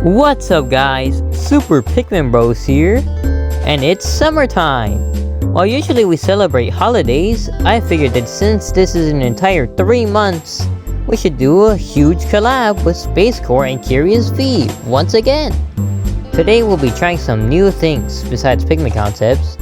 What's up guys, SuperPikminBros here, and it's summertime. While usually we celebrate holidays, I figured that since this is an entire 3 months, we should do a huge collab with SpaceCore and CuriousVee once again. Today we'll be trying some new things besides Pikmin concepts.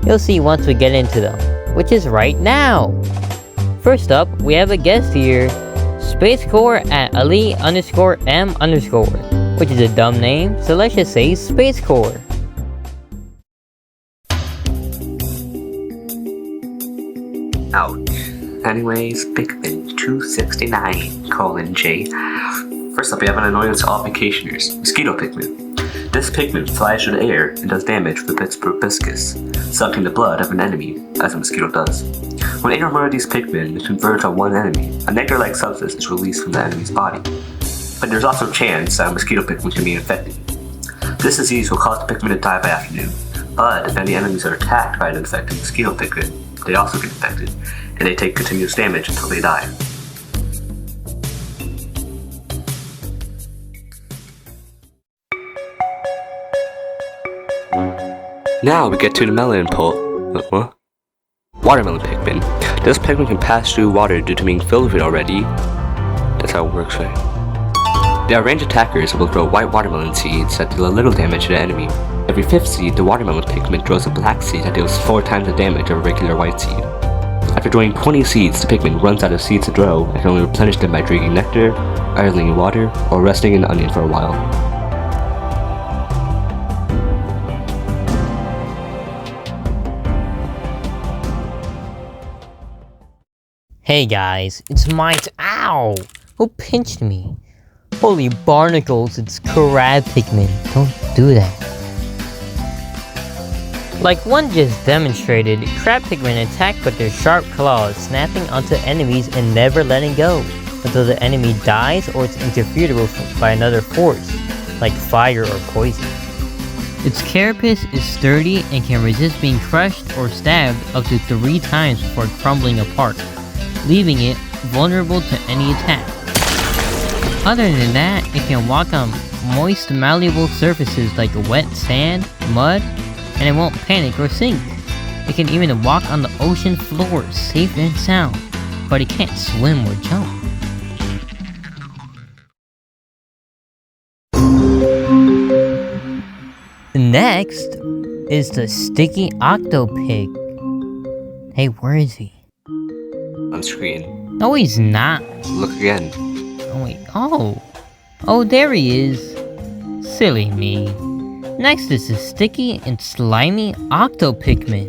You'll see once we get into them, which is right now. First up, we have a guest here, SpaceCore at Ali_M_, which is a dumb name, so let's just say SpaceCore. Ouch. Anyways, Pikmin 269:J. First up, we have an annoyance to all vacationers, Mosquito Pikmin. This Pikmin flies through the air and does damage with its proboscis, sucking the blood of an enemy, as a mosquito does. When any more of these Pikmin converge on one enemy, a nectar-like substance is released from the enemy's body. But there's also a chance that a Mosquito Pikmin can be infected. This disease will cause the Pikmin to die by afternoon, but if any enemies are attacked by an infected Mosquito Pikmin, they also get infected, and they take continuous damage until they die. Now we get to the Watermelon Pikmin. This Pikmin can pass through water due to being filled with it already. That's how it works, right? They are ranged attackers and will throw white watermelon seeds that deal a little damage to the enemy. Every 5th seed, the Watermelon Pikmin throws a black seed that deals 4 times the damage of a regular white seed. After throwing 20 seeds, the Pikmin runs out of seeds to throw and can only replenish them by drinking nectar, idling in water, or resting in an onion for a while. Hey guys, it's Ow! Who pinched me? Holy barnacles, it's Crab Pikmin. Don't do that. Like one just demonstrated, Crab Pikmin attack with their sharp claws, snapping onto enemies and never letting go, until the enemy dies or it's interfered with by another force, like fire or poison. Its carapace is sturdy and can resist being crushed or stabbed up to 3 times before crumbling apart, leaving it vulnerable to any attack. Other than that, it can walk on moist, malleable surfaces like wet sand, mud, and it won't panic or sink. It can even walk on the ocean floor safe and sound, but it can't swim or jump. Next is the sticky Octo Pig. Hey, where is he? On screen. No, he's not. Look again. Oh wait, oh, there he is. Silly me. Next is the sticky and slimy Octo Pikmin.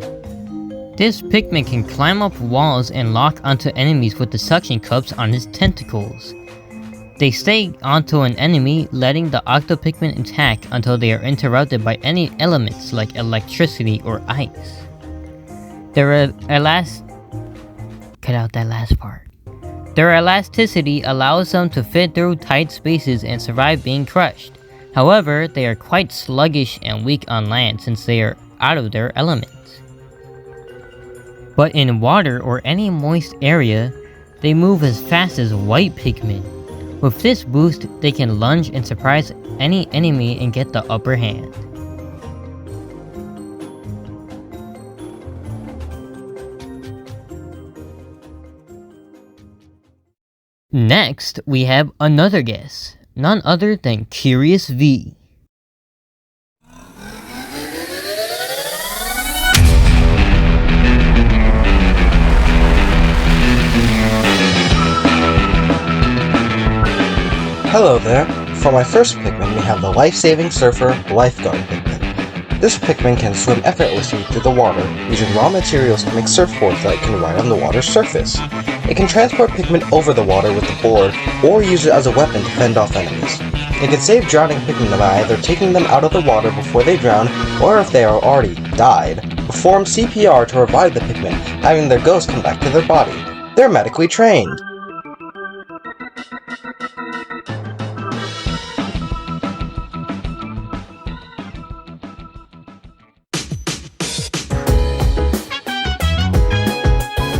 This Pikmin can climb up walls and lock onto enemies with the suction cups on his tentacles. They stay onto an enemy, letting the Octo Pikmin attack until they are interrupted by any elements like electricity or ice. Cut out that last part. Their elasticity allows them to fit through tight spaces and survive being crushed. However, they are quite sluggish and weak on land since they are out of their elements. But in water or any moist area, they move as fast as white Pikmin. With this boost, they can lunge and surprise any enemy and get the upper hand. Next, we have another guest, none other than CuriousVee. Hello there. For my first Pikmin, we have the life-saving surfer Lifeguard Pikmin. This Pikmin can swim effortlessly through the water, using raw materials to make surfboards that it can ride on the water's surface. It can transport Pikmin over the water with the board, or use it as a weapon to fend off enemies. It can save drowning Pikmin by either taking them out of the water before they drown, or if they are already died, perform CPR to revive the Pikmin, having their ghosts come back to their body. They're medically trained!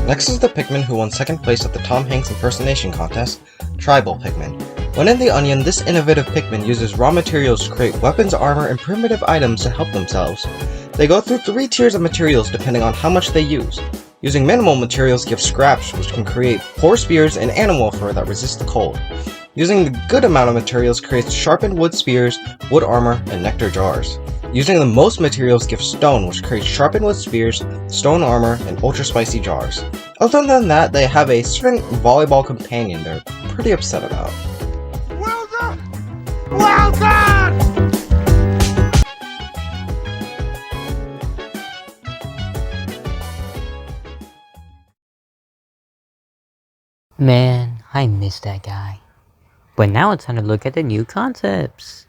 Next is the Pikmin who won 2nd place at the Tom Hanks impersonation contest, Tribal Pikmin. When in the onion, this innovative Pikmin uses raw materials to create weapons, armor, and primitive items to help themselves. They go through 3 tiers of materials depending on how much they use. Using minimal materials gives scraps, which can create poor spears and animal fur that resist the cold. Using the good amount of materials creates sharpened wood spears, wood armor, and nectar jars. Using the most materials gives stone, which creates sharpened wood spears, stone armor, and ultra spicy jars. Other than that, they have a certain volleyball companion they're pretty upset about. Well done! Well done! Man, I miss that guy. But now it's time to look at the new concepts.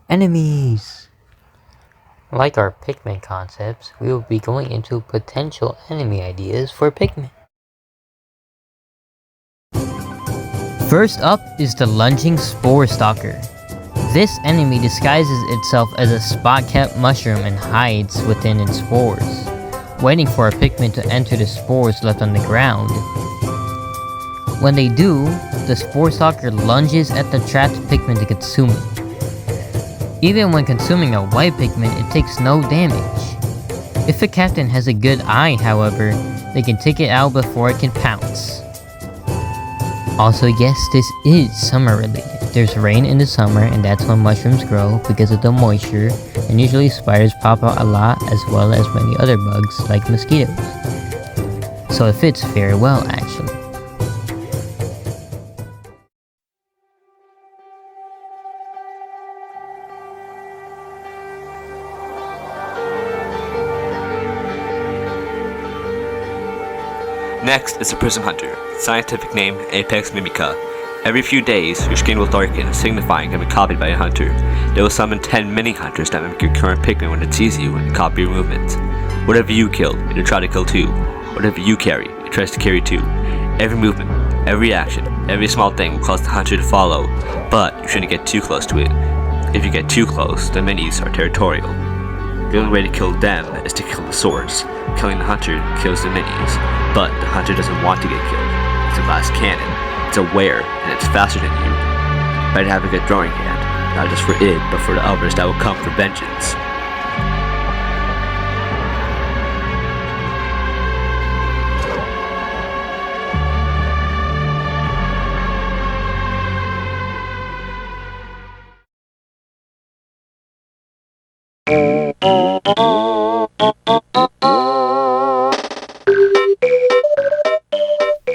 Enemies. Like our Pikmin concepts, we will be going into potential enemy ideas for Pikmin. First up is the lunging Sporestalker. This enemy disguises itself as a spot-capped mushroom and hides within its spores, waiting for a Pikmin to enter the spores left on the ground. When they do, the Sporestalker lunges at the trapped Pikmin to consume it. Even when consuming a white Pikmin, it takes no damage. If a captain has a good eye, however, they can take it out before it can pounce. Also, yes, this is summer related. There's rain in the summer, and that's when mushrooms grow because of the moisture, and usually spiders pop out a lot, as well as many other bugs like mosquitoes. So it fits very well, actually. Next is the Prism Hunter, scientific name Apex Mimica. Every few days, your skin will darken, signifying you've been copied by a hunter. They will summon 10 mini hunters that mimic your current Pikmin when it sees you and copy your movements. Whatever you kill, it'll try to kill too. Whatever you carry, it tries to carry too. Every movement, every action, every small thing will cause the hunter to follow, but you shouldn't get too close to it. If you get too close, the minis are territorial. The only way to kill them is to kill the source. Killing the hunter kills the minis, but the hunter doesn't want to get killed. It's a glass cannon, it's aware, and it's faster than you. Better have a good throwing hand, not just for it, but for the others that will come for vengeance.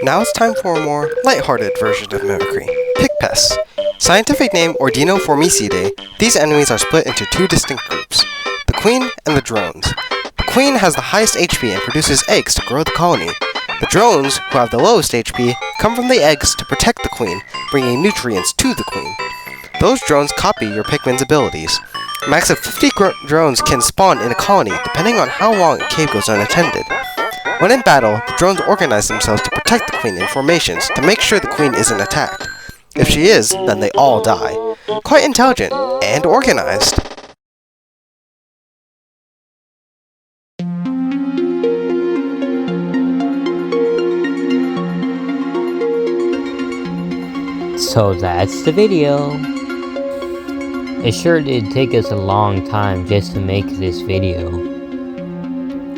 Now it's time for a more lighthearted version of mimicry, Pikpests. Scientific name Ordino formicidae, these enemies are split into 2 distinct groups, the queen and the drones. The queen has the highest HP and produces eggs to grow the colony. The drones, who have the lowest HP, come from the eggs to protect the queen, bringing nutrients to the queen. Those drones copy your Pikmin's abilities. A max of 50 drones can spawn in a colony depending on how long a cave goes unattended. When in battle, the drones organize themselves to protect the queen in formations to make sure the queen isn't attacked. If she is, then they all die. Quite intelligent and organized. So that's the video. It sure did take us a long time just to make this video.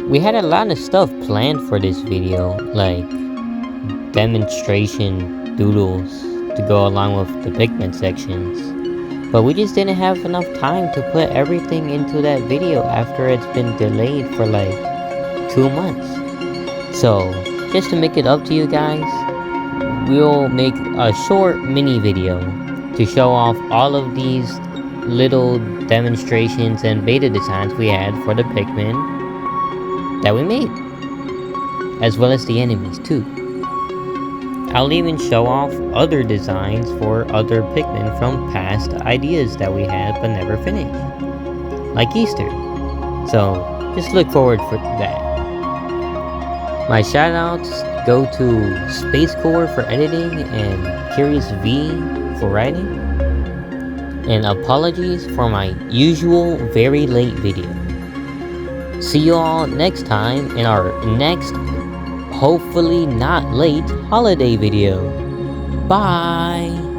We had a lot of stuff planned for this video, like demonstration doodles to go along with the Pikmin sections, but we just didn't have enough time to put everything into that video after it's been delayed for like 2 months. So just to make it up to you guys, we'll make a short mini video to show off all of these little demonstrations and beta designs we had for the Pikmin that we made, as well as the enemies too. I'll even show off other designs for other Pikmin from past ideas that we had but never finished, like Easter. So just look forward for that. My shoutouts go to SpaceCore for editing and CuriousVee for writing, and apologies for my usual very late video. See you all next time in our next, hopefully not late, holiday video. Bye!